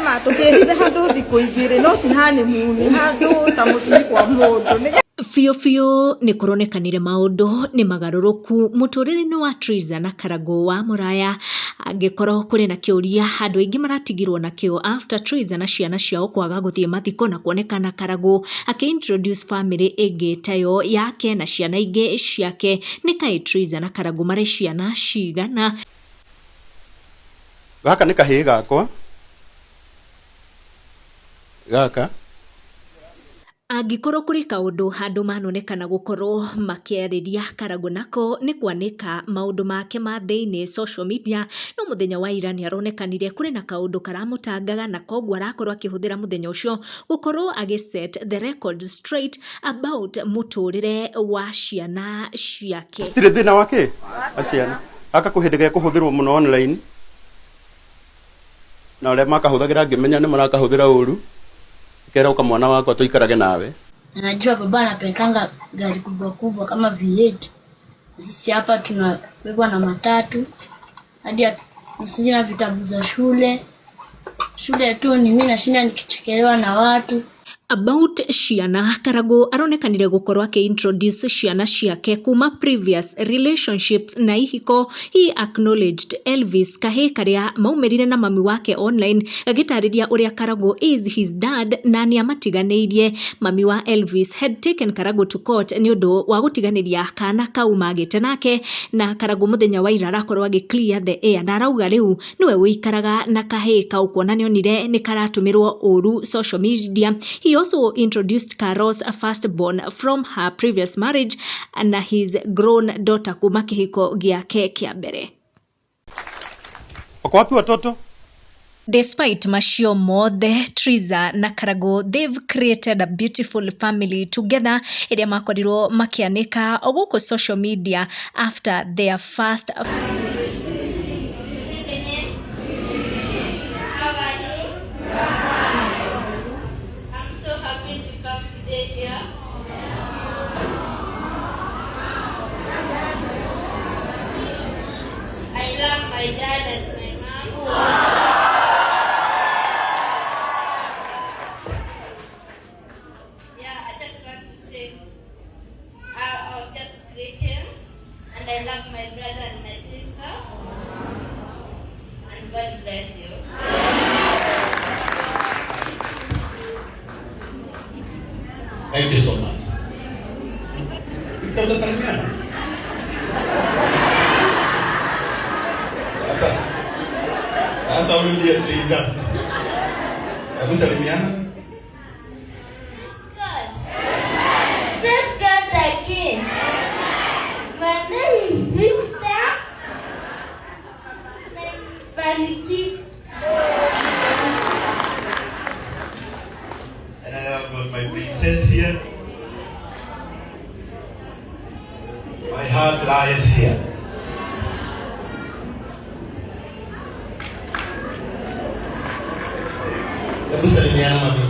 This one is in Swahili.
ma tukirire handu thiku igire no ti hani muni handu ta mucii kwa mundu. Fio ni kuronekanire maundu ni magaruruku muturire-ini wa Triza na Karago wa Muraya, angikoro kuri na kiuria handu ingi maratigirwo nakio after Triza na ciana ciao kwaga guthie mathiko na kuonekana Karago introduce family ingi tayo yake na ciana ingi ciake. Ni kai Triza na Karago mari ciana cigana? Gaka ni kahii gakwa gaka angikoro kuri kaundu handu manonekana gukorwo makiariria Karago nako ni kwanika maundu make ma thiini social media. No muthenya wa ira ni aronekanire kuri na kaundu karamutangaga na koguo arakorwo akihuthira muthenya ucio gukorwo set the record straight about muturire wa ciana ciake. Tire thina wake aciana aka kuhindiga kuhuthirwo muno online na ole makahuthagira ngimenya ni marakahuthira uru kera uka mwana wako tuikarage nawe. Najua baba anapelekanga gari kubwa kubwa kama V8. Sisi hapa tunabebwa na matatu hadi nisijina vitabu za shule tu ni mimi nashinda nikichekelewa na watu. About ciana, Karago aronekanire gukorwo introduce ciana ciake kuma previous relationships na ihiko. He acknowledged Elvis kahe karia maumerire na mami wake online, agitariria uria Karago is his dad na ni amatiganeirie. Mami wa Elvis had taken Karago to court ni undu wa gutiganiria kana kau magite nake, na Karago muthenya wa ira arakorwo clear the air na arauga riu niwe wikaraga na kahe kau kuona ni onire ni karatumirwo uru social media. He also introduced Carol's firstborn from her previous marriage and his grown daughter kuma kihiko giake kia mbere. Wako wapi watoto? Despite macio mothe, Triza na Karago, they've created a beautiful family together. Iria makorirwo makianika guku social media after their first I love my dad and my mom. Yeah, I just want to say I was just a Christian and I love my brother and my sister. And God bless you. Thank you so much. Sasa huyu ndiye Triza. Hebu salimiana. Praise God again. My name is Victor. Bariki. And I have my princess here. My heart lies here. Hebu salimiana mami.